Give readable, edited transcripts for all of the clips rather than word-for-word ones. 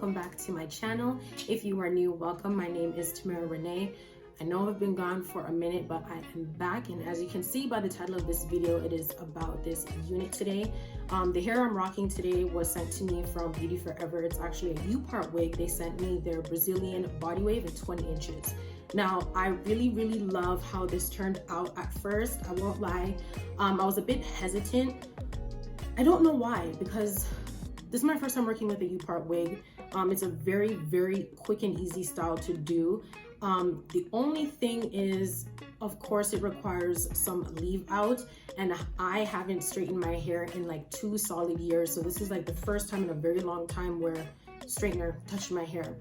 welcome back to my channel. If you are new, welcome. My name is Tamara Renaye. I know I've been gone for a minute, but I am back, and as you can see by the title of this video, it is about this unit today. The hair I'm rocking today was sent to me from Beauty Forever. It's actually a U-part wig. They sent me their Brazilian body wave in 20 inches. Now, I really love how this turned out at first. I won't lie. I was a bit hesitant. I don't know why, because this is my first time working with a U-part wig. It's a very quick and easy style to do. The only thing is, of course, it requires some leave out, and I haven't straightened my hair in like 2 solid years. So this is like the first time in a very long time where straightener touched my hair.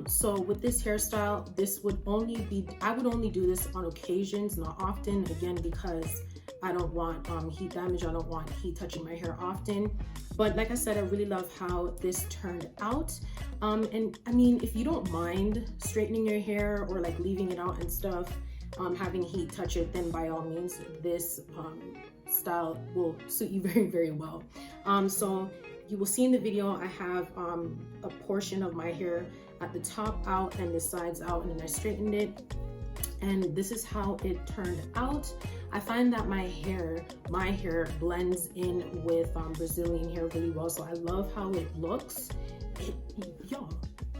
So with this hairstyle, this would only be, I would only do this on occasions, not often, again, because I don't want heat damage. I don't want heat touching my hair often. But like I said, I really love how this turned out. And I mean, if you don't mind straightening your hair or like leaving it out and stuff, having heat touch it, then by all means, this style will suit you very well. So you will see in the video, I have a portion of my hair at the top out and the sides out, and then I straightened it. And this is how it turned out. I find that my hair blends in with Brazilian hair really well. So I love how it looks.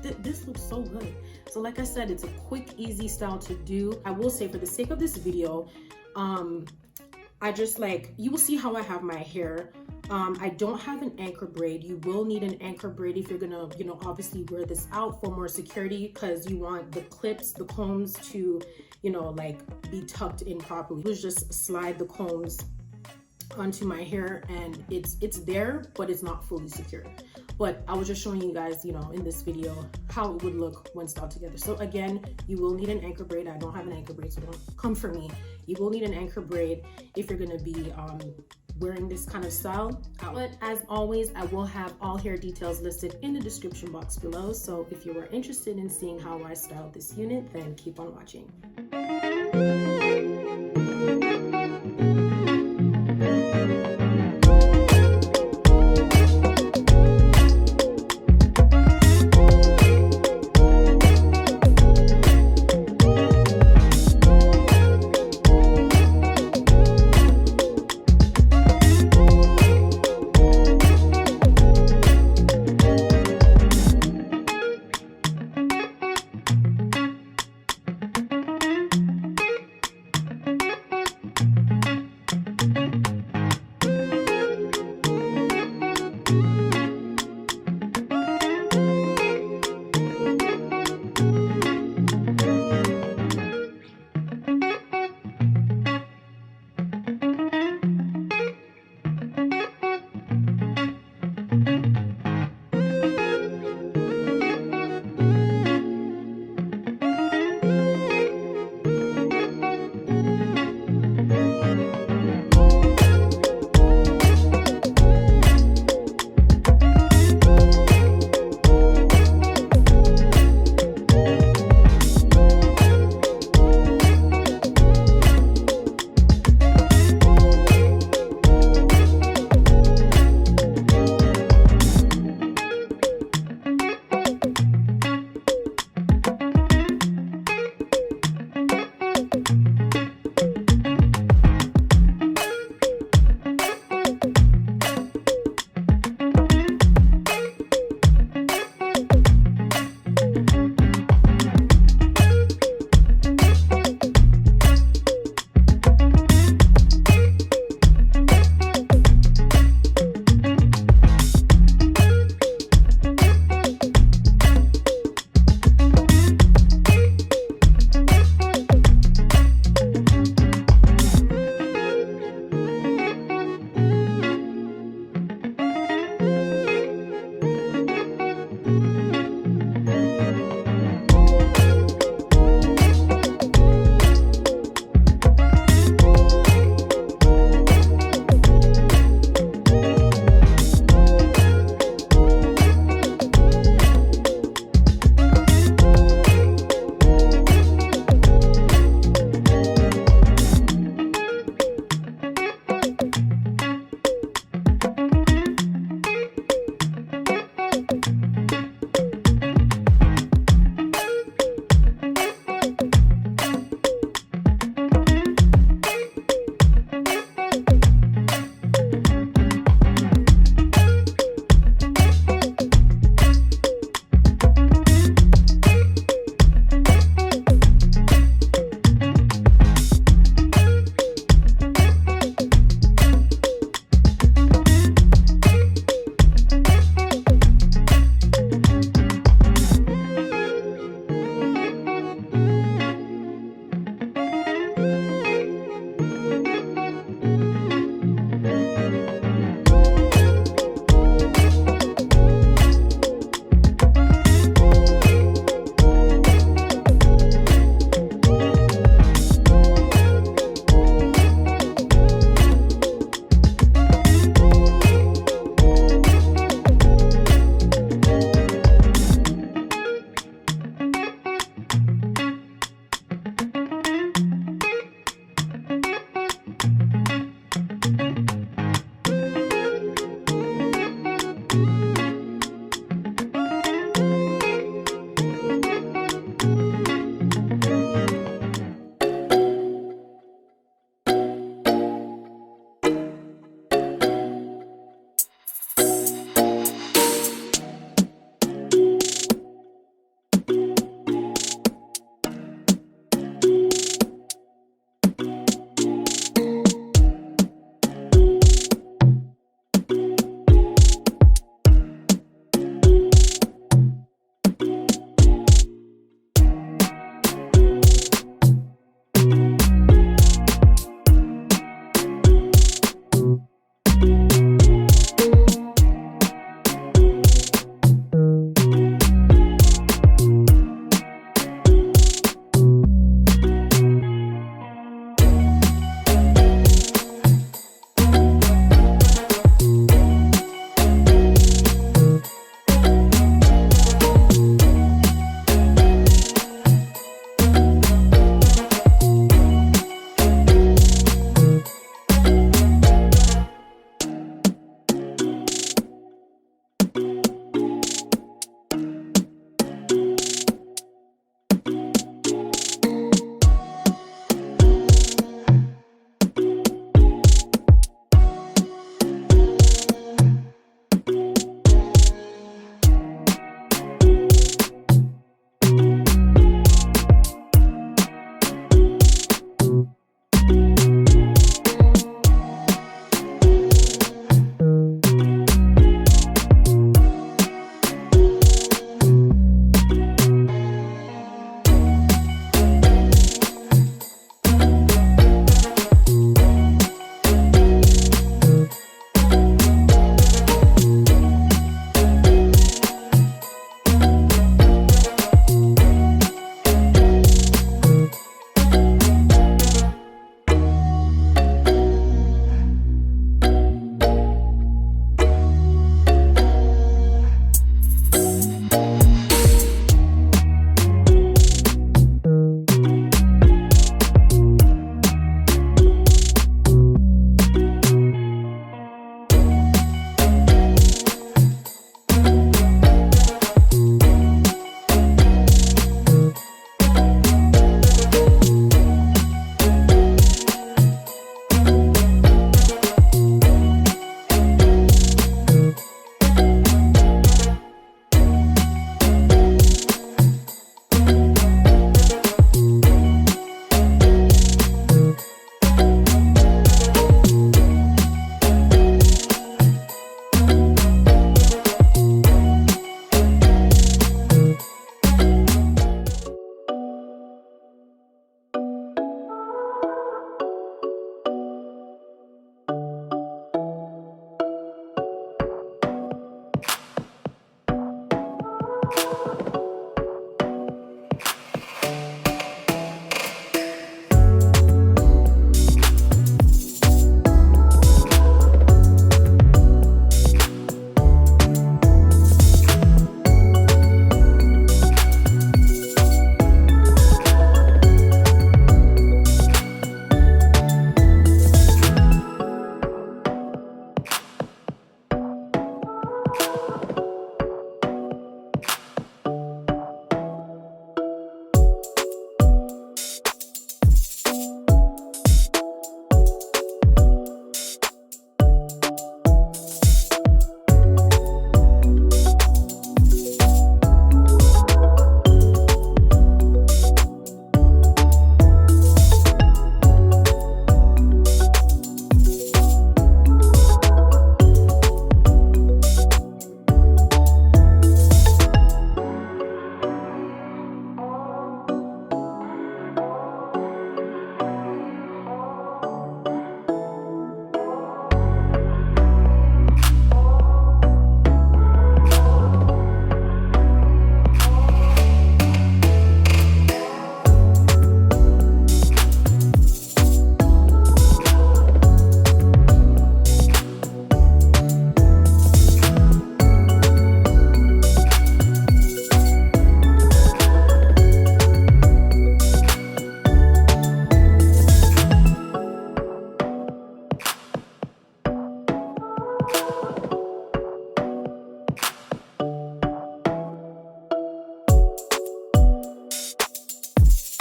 This looks so good. So like I said, it's a quick, easy style to do. I will say, for the sake of this video, I just like, you will see how I have my hair. I don't have an anchor braid. You will need an anchor braid if you're gonna, obviously wear this out for more security, because you want the clips, the combs to, like be tucked in properly. Let's just slide the combs onto my hair, and it's there, but it's not fully secured. But I was just showing you guys, in this video, how it would look when styled together. So again, you will need an anchor braid. I don't have an anchor braid, so don't come for me. You will need an anchor braid if you're gonna be wearing this kind of style. But as always, I will have all hair details listed in the description box below. So if you are interested in seeing how I styled this unit, then keep on watching.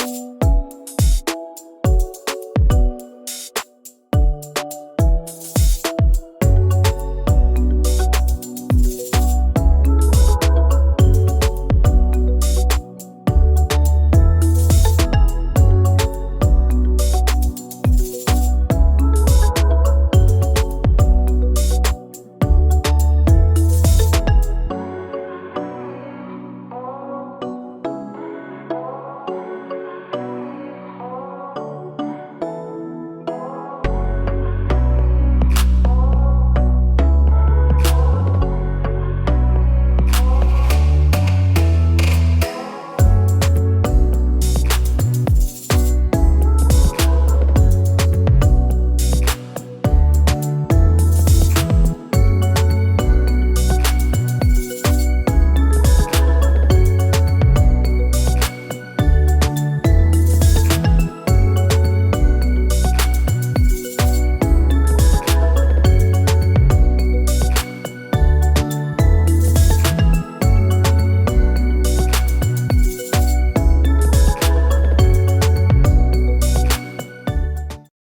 you.